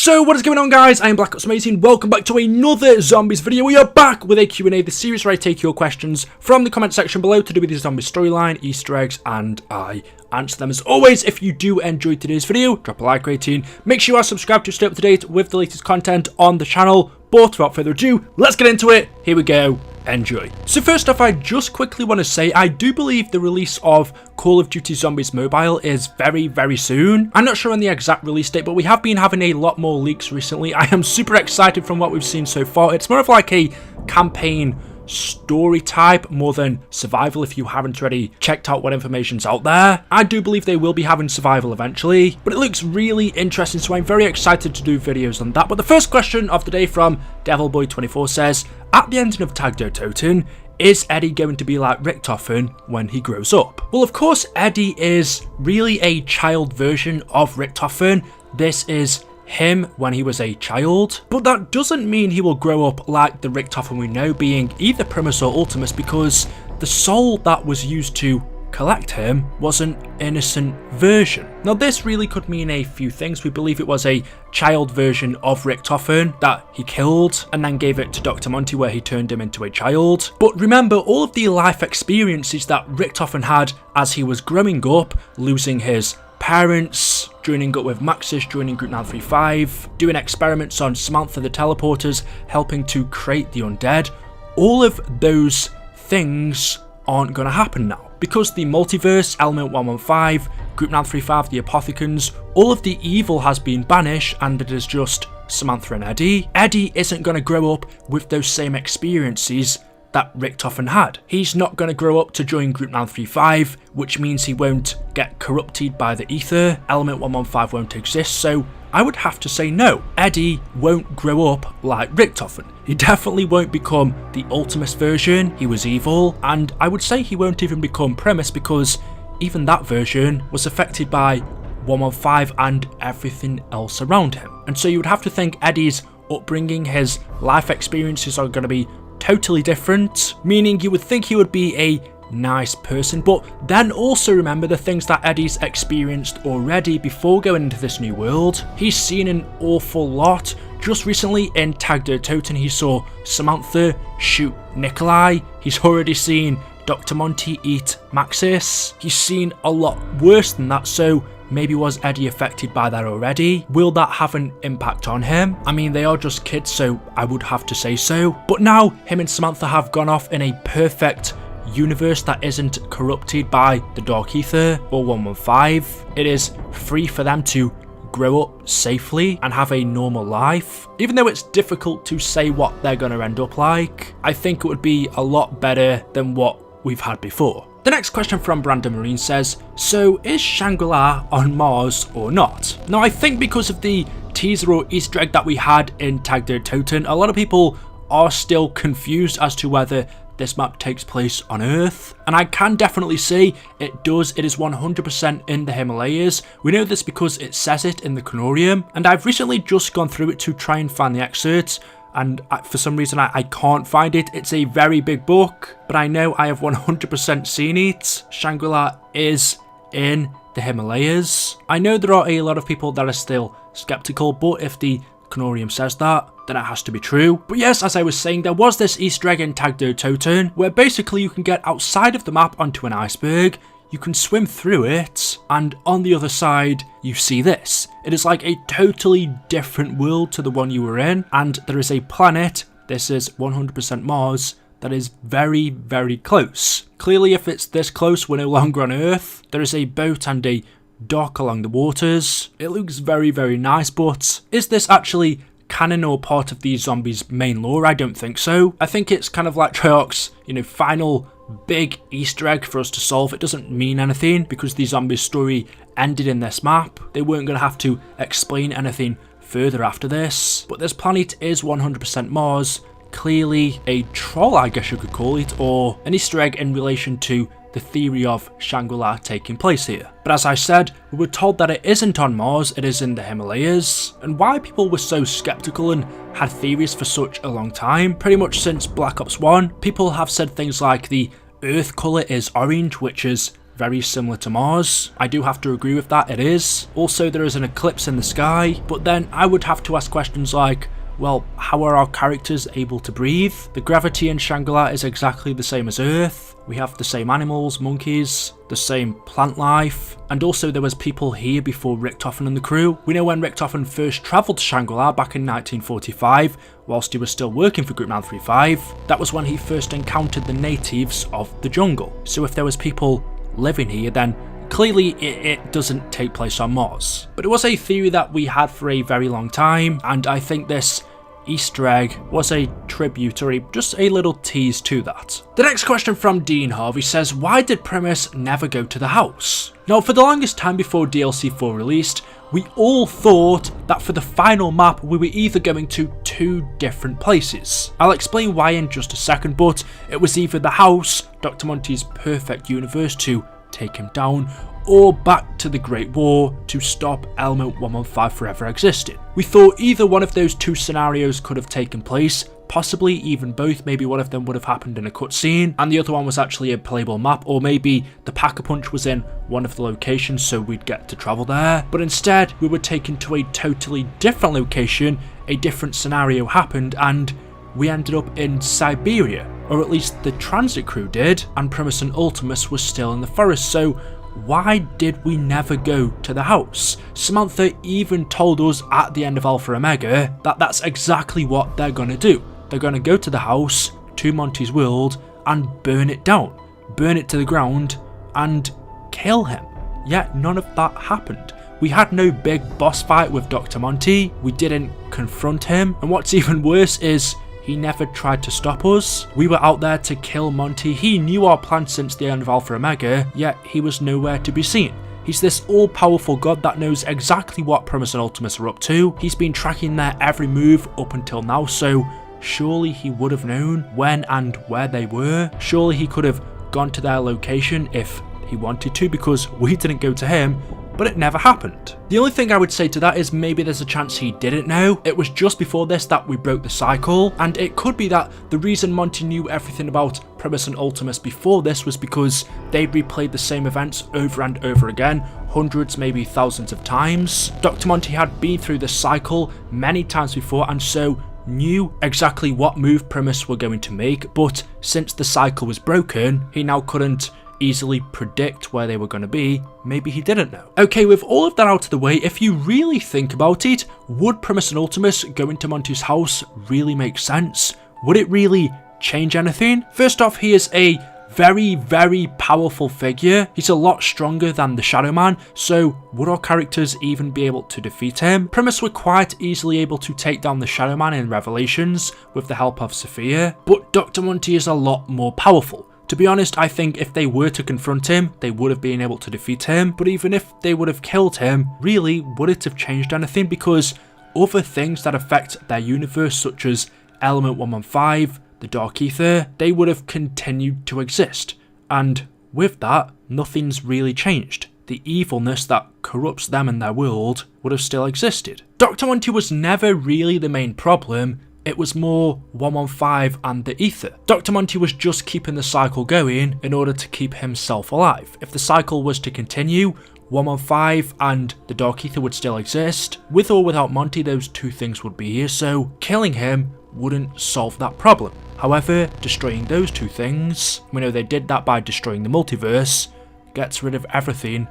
So what is going on, guys? I am Black Ops Amazing. Welcome back to another zombies video. We are back with a Q&A, the series where I take your questions from the comment section below to do with the zombie storyline, Easter eggs, and I answer them. As always, if you do enjoy today's video, drop a like rating. Make sure you are subscribed to stay up to date with the latest content on the channel. But without further ado, let's get into it. Here we go. Enjoy. So first off, I just quickly want to say I do believe the release of Call of Duty Zombies Mobile is very soon. I'm not sure on the exact release date, but we have been having a lot more leaks recently. I am super excited from what we've seen so far. It's more of like a campaign story type more than survival, if you haven't already checked out what information's out there. I do believe they will be having survival eventually, but it looks really interesting, so I'm very excited to do videos on that. But the first question of the day from Devilboy24 says, at the ending of Tag der Toten, is Eddie going to be like Richtofen when he grows up? Well, of course, Eddie is really a child version of Richtofen. This is him when he was a child, but that doesn't mean he will grow up like the Richtofen we know, being either Primis or Ultimis, because the soul that was used to collect him was an innocent version. Now this really could mean a few things. We believe it was a child version of Richtofen that he killed and then gave it to Dr. Monty, where he turned him into a child. But remember, all of the life experiences that Richtofen had as he was growing up, losing his parents, joining up with Maxis, joining Group 935, doing experiments on Samantha the teleporters, helping to create the undead, all of those things aren't going to happen now. Because the multiverse, Element 115, Group 935, the Apothecans, all of the evil has been banished and it is just Samantha and Eddie. Eddie isn't going to grow up with those same experiences that Richtofen had. He's not going to grow up to join Group 935, which means he won't get corrupted by the ether. Element 115 won't exist, so I would have to say no. Eddie won't grow up like Richtofen. He definitely won't become the Ultimis version. He was evil, and I would say he won't even become Primis, because even that version was affected by 115 and everything else around him. And so you would have to think Eddie's upbringing, his life experiences are going to be totally different, meaning you would think he would be a nice person, but then also remember the things that Eddie's experienced already before going into this new world. He's seen an awful lot. Just recently in Tag der Toten, he saw Samantha shoot Nikolai. He's already seen Dr. Monty eat Maxis. He's seen a lot worse than that, so maybe was Eddie affected by that already? Will that have an impact on him? I mean, they are just kids, so I would have to say so. But now, him and Samantha have gone off in a perfect universe that isn't corrupted by the Dark Ether or 115. It is free for them to grow up safely and have a normal life. Even though it's difficult to say what they're going to end up like, I think it would be a lot better than what we've had before. The next question from Brandon Marine says, so is Shangri-La on Mars or not? Now I think because of the teaser or Easter egg that we had in Tag der Toten, a lot of people are still confused as to whether this map takes place on Earth. And I can definitely say it does. It is 100% in the Himalayas. We know this because it says it in the Canorium, and I've recently just gone through it to try and find the excerpts, and for some reason I can't find it. It's a very big book, but I know I have 100% seen it. Shangri-La is in the Himalayas. I know there are a lot of people that are still skeptical, but if the Canorium says that, then it has to be true. But yes, as I was saying, there was this Easter egg in Tag der Toten, where basically you can get outside of the map onto an iceberg, you can swim through it, and on the other side, you see this. It is like a totally different world to the one you were in, and there is a planet, this is 100% Mars, that is very close. Clearly, if it's this close, we're no longer on Earth. There is a boat and a dock along the waters. It looks very nice, but is this actually canon or part of the zombies' main lore? I don't think so. I think it's kind of like Treyarch's, final big Easter egg for us to solve. It doesn't mean anything because the zombies story ended in this map. They weren't going to have to explain anything further after this. But this planet is 100% Mars, clearly a troll, I guess you could call it, or an Easter egg in relation to the theory of Shangri-La taking place here. But as I said, we were told that it isn't on Mars, it is in the Himalayas. And why people were so skeptical and had theories for such a long time, pretty much since Black Ops 1, people have said things like the Earth colour is orange, which is very similar to Mars. I do have to agree with that, it is. Also, there is an eclipse in the sky, but then I would have to ask questions like, well, how are our characters able to breathe? The gravity in Shangri-La is exactly the same as Earth. We have the same animals, monkeys, the same plant life, and also there was people here before Richtofen and the crew. We know when Richtofen first travelled to Shangri-La back in 1945, whilst he was still working for Group 935, that was when he first encountered the natives of the jungle. So if there was people living here, then clearly it doesn't take place on Mars. But it was a theory that we had for a very long time, and I think this Easter egg was a tribute or just a little tease to that. The next question from Dean Harvey says, why did Primis never go to the house? Now, for the longest time before DLC 4 released, we all thought that for the final map we were either going to two different places. I'll explain why in just a second, but it was either the house, Dr. Monty's perfect universe to take him down, or back to the Great War to stop Element 115 forever existing. We thought either one of those two scenarios could have taken place, possibly even both. Maybe one of them would have happened in a cutscene and the other one was actually a playable map, or maybe the Pack-a-Punch was in one of the locations so we'd get to travel there. But instead we were taken to a totally different location, a different scenario happened, and we ended up in Siberia, or at least the transit crew did, and Primis and Ultimis was still in the forest. So why did we never go to the house? Samantha even told us at the end of Alpha Omega that that's exactly what they're gonna do. They're gonna go to the house, to Monty's world, and burn it down, burn it to the ground, and kill him. Yet none of that happened. We had no big boss fight with Dr. Monty, we didn't confront him, and what's even worse is he never tried to stop us. We were out there to kill Monty. He knew our plan since the end of Alpha Omega, yet he was nowhere to be seen. He's this all-powerful god that knows exactly what Primis and Ultimis are up to. He's been tracking their every move up until now, so surely he would have known when and where they were. Surely he could have gone to their location if he wanted to, because we didn't go to him, but it never happened. The only thing I would say to that is maybe there's a chance he didn't know. It was just before this that we broke the cycle, and it could be that the reason Monty knew everything about Primis and Ultimis before this was because they replayed the same events over and over again, hundreds, maybe thousands of times. Dr. Monty had been through this cycle many times before, and so knew exactly what move Primis were going to make, but since the cycle was broken, he now couldn't easily predict where they were going to be. Maybe he didn't know. Okay, with all of that out of the way, if you really think about it, would Primis and Ultimis going to Monty's house really make sense? Would it really change anything? First off, he is a very, very powerful figure. He's a lot stronger than the Shadow Man, so would our characters even be able to defeat him? Primis were quite easily able to take down the Shadow Man in Revelations with the help of Sophia, but Dr. Monty is a lot more powerful. To be honest, I think if they were to confront him, they would have been able to defeat him, but even if they would have killed him, really, would it have changed anything? Because other things that affect their universe, such as Element 115, the Dark Ether, they would have continued to exist, and with that, nothing's really changed. The evilness that corrupts them and their world would have still existed. Dr. Monty was never really the main problem. It was more 115 and the Ether. Dr. Monty was just keeping the cycle going in order to keep himself alive. If the cycle was to continue, 115 and the Dark Ether would still exist. With or without Monty, those two things would be here, so killing him wouldn't solve that problem. However, destroying those two things, we know they did that by destroying the multiverse, gets rid of everything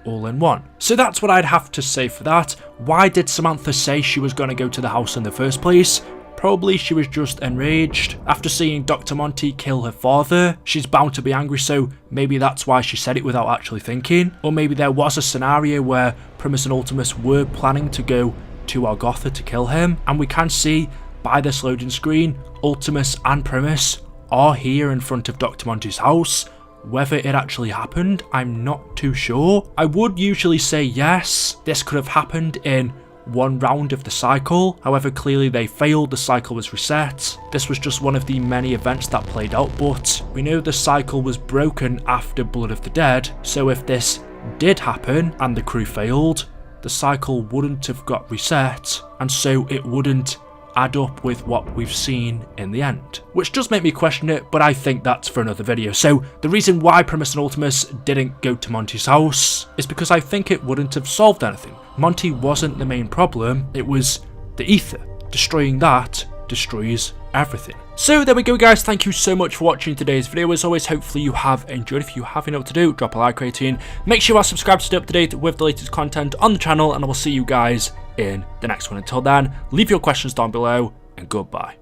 all in one. So that's what I'd have to say for that. Why did Samantha say she was going to go to the house in the first place? Probably she was just enraged. After seeing Dr. Monty kill her father, she's bound to be angry, so maybe that's why she said it without actually thinking. Or maybe there was a scenario where Primis and Ultimis were planning to go to Argotha to kill him, and we can see by this loading screen, Ultimis and Primis are here in front of Dr. Monty's house. Whether it actually happened, I'm not too sure. I would usually say yes, this could have happened in one round of the cycle. However, clearly they failed, the cycle was reset. This was just one of the many events that played out, but we know the cycle was broken after Blood of the Dead, so if this did happen and the crew failed, the cycle wouldn't have got reset, and so it wouldn't add up with what we've seen in the end, which does make me question it, but I think that's for another video. So the reason why Primis and Ultimis didn't go to Monty's house is because I think it wouldn't have solved anything. Monty wasn't the main problem, it was the ether. Destroying that destroys everything. So there we go, guys. Thank you so much for watching today's video. As always, hopefully you have enjoyed. If you have enough to do, drop a like rating. Make sure you are subscribed to stay up to date with the latest content on the channel, and I will see you guys in the next one. Until then, leave your questions down below, and goodbye.